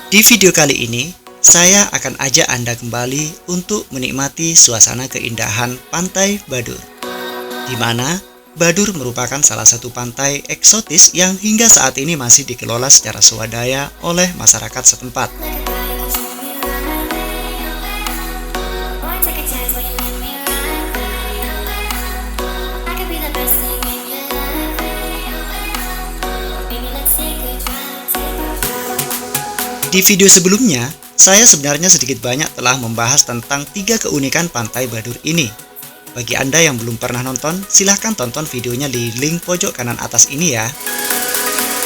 Di video kali ini, saya akan ajak Anda kembali untuk menikmati suasana keindahan Pantai Badur, di mana Badur merupakan salah satu pantai eksotis yang hingga saat ini masih dikelola secara swadaya oleh masyarakat setempat. Di video sebelumnya, saya sebenarnya sedikit banyak telah membahas tentang 3 keunikan Pantai Badur ini. Bagi Anda yang belum pernah nonton, silahkan tonton videonya di link pojok kanan atas ini ya.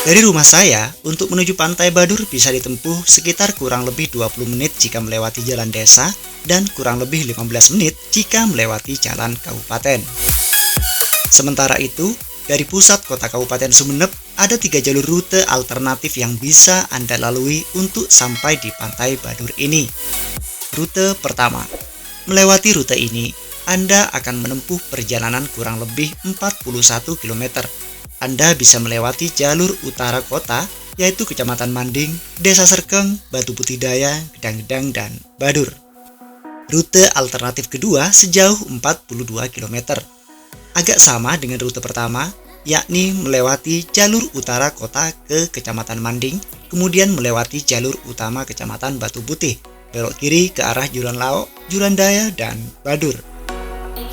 Dari rumah saya, untuk menuju Pantai Badur bisa ditempuh sekitar kurang lebih 20 menit jika melewati jalan desa dan kurang lebih 15 menit jika melewati jalan kabupaten. Sementara itu, dari pusat kota Kabupaten Sumeneb, ada 3 jalur rute alternatif yang bisa Anda lalui untuk sampai di Pantai Badur ini. Rute pertama, melewati rute ini, Anda akan menempuh perjalanan kurang lebih 41 km. Anda bisa melewati jalur utara kota, yaitu Kecamatan Manding, Desa Serkeng, Batu Putih Daya, Gedang-Gedang, dan Badur. Rute alternatif kedua sejauh 42 km. Agak sama dengan rute pertama, yakni melewati jalur utara kota ke Kecamatan Manding, kemudian melewati jalur utama Kecamatan Batu Putih, belok kiri ke arah Juran Laok, Juran Daya, dan Badur.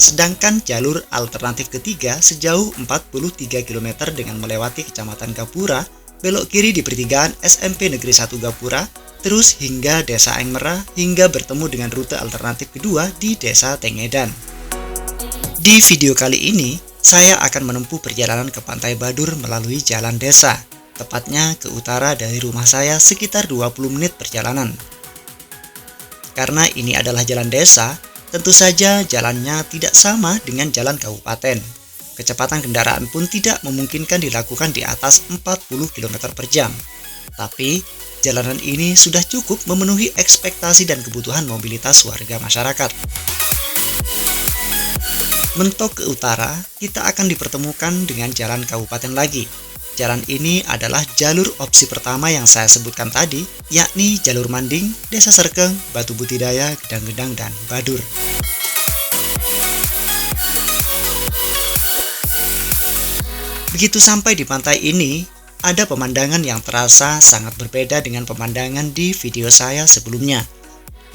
Sedangkan jalur alternatif ketiga sejauh 43 km dengan melewati Kecamatan Gapura, belok kiri di pertigaan SMP Negeri 1 Gapura, terus hingga Desa Engmerah hingga bertemu dengan rute alternatif kedua di Desa Tengedan. Di video kali ini, saya akan menempuh perjalanan ke Pantai Badur melalui jalan desa, tepatnya ke utara dari rumah saya sekitar 20 menit perjalanan. Karena ini adalah jalan desa, tentu saja jalannya tidak sama dengan jalan kabupaten. Kecepatan kendaraan pun tidak memungkinkan dilakukan di atas 40 km per jam. Tapi, jalanan ini sudah cukup memenuhi ekspektasi dan kebutuhan mobilitas warga masyarakat. Mentok ke utara, kita akan dipertemukan dengan jalan kabupaten lagi. Jalan ini adalah jalur opsi pertama yang saya sebutkan tadi, yakni jalur Manding, Desa Serkeng, Batu Putih Daya, Gedang-Gedang, dan Badur. Begitu sampai di pantai ini, ada pemandangan yang terasa sangat berbeda dengan pemandangan di video saya sebelumnya,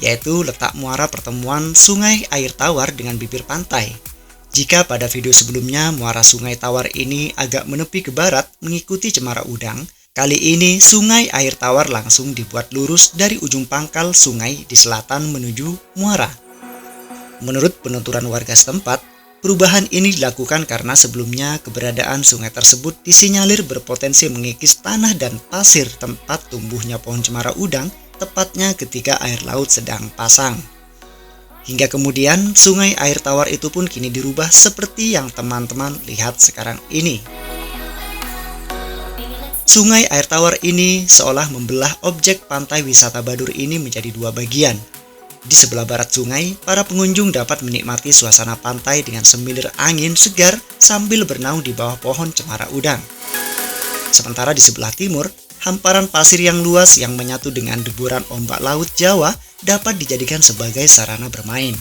yaitu letak muara pertemuan Sungai Air Tawar dengan bibir pantai. Jika pada video sebelumnya muara Sungai Tawar ini agak menepi ke barat mengikuti Cemara Udang, kali ini Sungai Air Tawar langsung dibuat lurus dari ujung pangkal sungai di selatan menuju muara. Menurut penuturan warga setempat, perubahan ini dilakukan karena sebelumnya keberadaan sungai tersebut disinyalir berpotensi mengikis tanah dan pasir tempat tumbuhnya pohon Cemara Udang, tepatnya ketika air laut sedang pasang. Hingga kemudian Sungai Air Tawar itu pun kini dirubah seperti yang teman-teman lihat sekarang ini. Sungai Air Tawar ini seolah membelah objek pantai wisata Badur ini menjadi 2 bagian. Di sebelah barat sungai, para pengunjung dapat menikmati suasana pantai dengan semilir angin segar sambil bernaung di bawah pohon Cemara Udang. Sementara di sebelah timur, hamparan pasir yang luas yang menyatu dengan deburan ombak laut Jawa dapat dijadikan sebagai sarana bermain.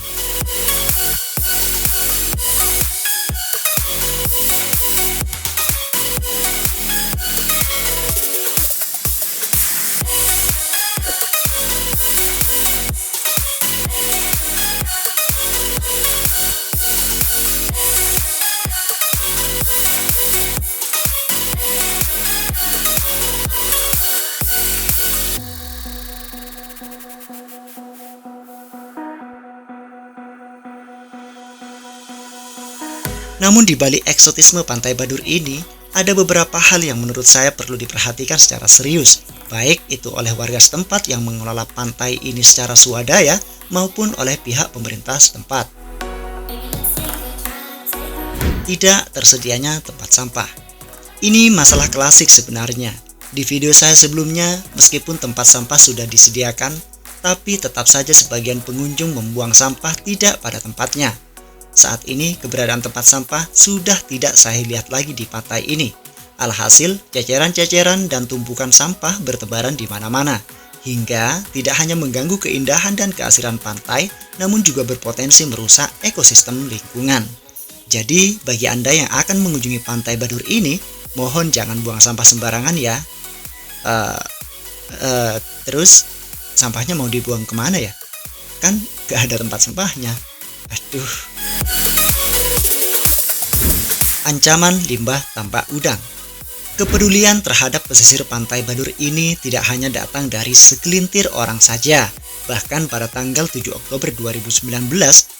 Namun di balik eksotisme Pantai Badur ini, ada beberapa hal yang menurut saya perlu diperhatikan secara serius, baik itu oleh warga setempat yang mengelola pantai ini secara swadaya maupun oleh pihak pemerintah setempat. Tidak tersedianya tempat sampah. Ini masalah klasik sebenarnya. Di video saya sebelumnya, meskipun tempat sampah sudah disediakan, tapi tetap saja sebagian pengunjung membuang sampah tidak pada tempatnya. Saat ini keberadaan tempat sampah sudah tidak saya lihat lagi di pantai ini. Alhasil, ceceran-ceceran dan tumpukan sampah bertebaran di mana-mana. hingga tidak hanya mengganggu keindahan dan keasiran pantai, namun juga berpotensi merusak ekosistem lingkungan. Jadi, bagi Anda yang akan mengunjungi Pantai Badur ini, mohon jangan buang sampah sembarangan ya. Terus, sampahnya mau dibuang kemana ya? Kan gak ada tempat sampahnya. Aduh. Ancaman limbah tambak udang. Kepedulian terhadap pesisir Pantai Badur ini tidak hanya datang dari segelintir orang saja. Bahkan pada tanggal 7 Oktober 2019,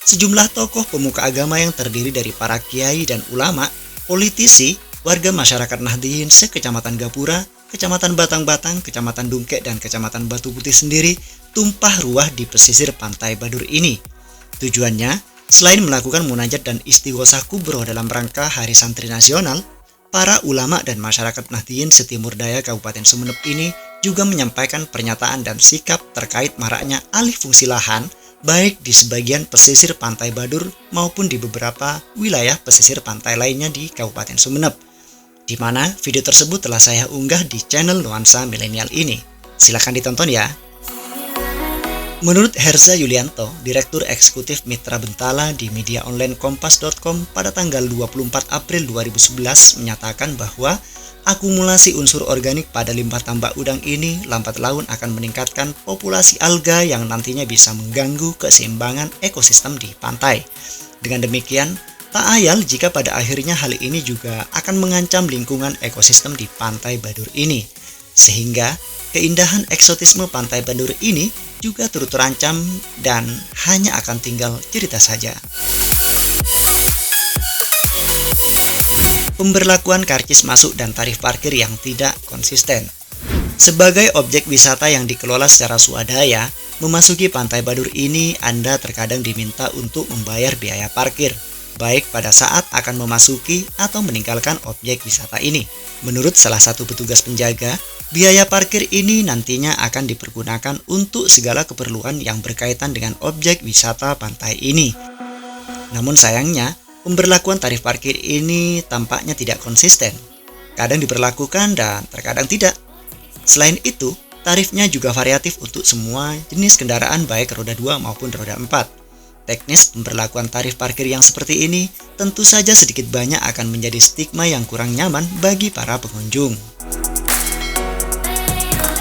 sejumlah tokoh pemuka agama yang terdiri dari para kiai dan ulama, politisi, warga masyarakat Nahdliyin se-Kecamatan Gapura, Kecamatan Batang-Batang, Kecamatan Dungkek, dan Kecamatan Batu Putih sendiri tumpah ruah di pesisir Pantai Badur ini. Tujuannya, selain melakukan munajat dan istighosah kubroh dalam rangka Hari Santri Nasional, para ulama dan masyarakat Nahdliyin setimur daya Kabupaten Sumeneb ini juga menyampaikan pernyataan dan sikap terkait maraknya alih fungsi lahan baik di sebagian pesisir Pantai Badur maupun di beberapa wilayah pesisir pantai lainnya di Kabupaten Sumeneb, di mana video tersebut telah saya unggah di channel Nuansa Milenial ini. Silahkan ditonton ya. Menurut Herza Yulianto, Direktur Eksekutif Mitra Bentala di media online kompas.com pada tanggal 24 April 2011 menyatakan bahwa akumulasi unsur organik pada limbah tambak udang ini lambat laun akan meningkatkan populasi alga yang nantinya bisa mengganggu keseimbangan ekosistem di pantai. Dengan demikian, tak ayal jika pada akhirnya hal ini juga akan mengancam lingkungan ekosistem di Pantai Badur ini. Sehingga keindahan eksotisme Pantai Badur ini juga turut terancam dan hanya akan tinggal cerita saja. Pemberlakuan karcis masuk dan tarif parkir yang tidak konsisten. Sebagai objek wisata yang dikelola secara swadaya, memasuki Pantai Badur ini Anda terkadang diminta untuk membayar biaya parkir, baik pada saat akan memasuki atau meninggalkan objek wisata ini. Menurut salah satu petugas penjaga, biaya parkir ini nantinya akan dipergunakan untuk segala keperluan yang berkaitan dengan objek wisata pantai ini. Namun sayangnya, pemberlakuan tarif parkir ini tampaknya tidak konsisten. Kadang diberlakukan dan terkadang tidak. Selain itu, tarifnya juga variatif untuk semua jenis kendaraan baik roda 2 maupun roda 4. Teknis pemberlakuan tarif parkir yang seperti ini tentu saja sedikit banyak akan menjadi stigma yang kurang nyaman bagi para pengunjung.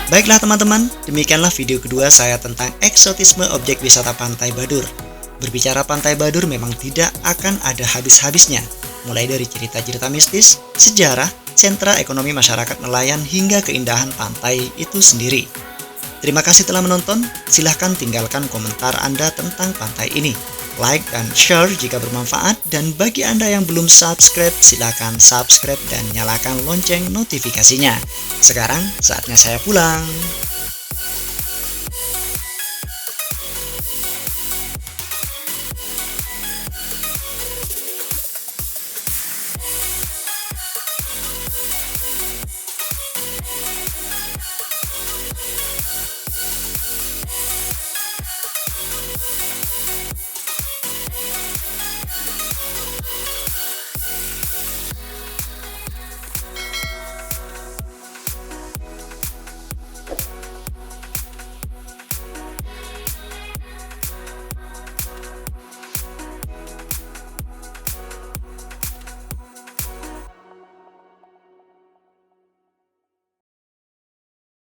Baiklah teman-teman, demikianlah video kedua saya tentang eksotisme objek wisata Pantai Badur. Berbicara Pantai Badur memang tidak akan ada habis-habisnya, mulai dari cerita-cerita mistis, sejarah, sentra ekonomi masyarakat nelayan hingga keindahan pantai itu sendiri. Terima kasih telah menonton, silahkan tinggalkan komentar Anda tentang pantai ini. Like dan share jika bermanfaat, dan bagi Anda yang belum subscribe, silahkan subscribe dan nyalakan lonceng notifikasinya. Sekarang saatnya saya pulang.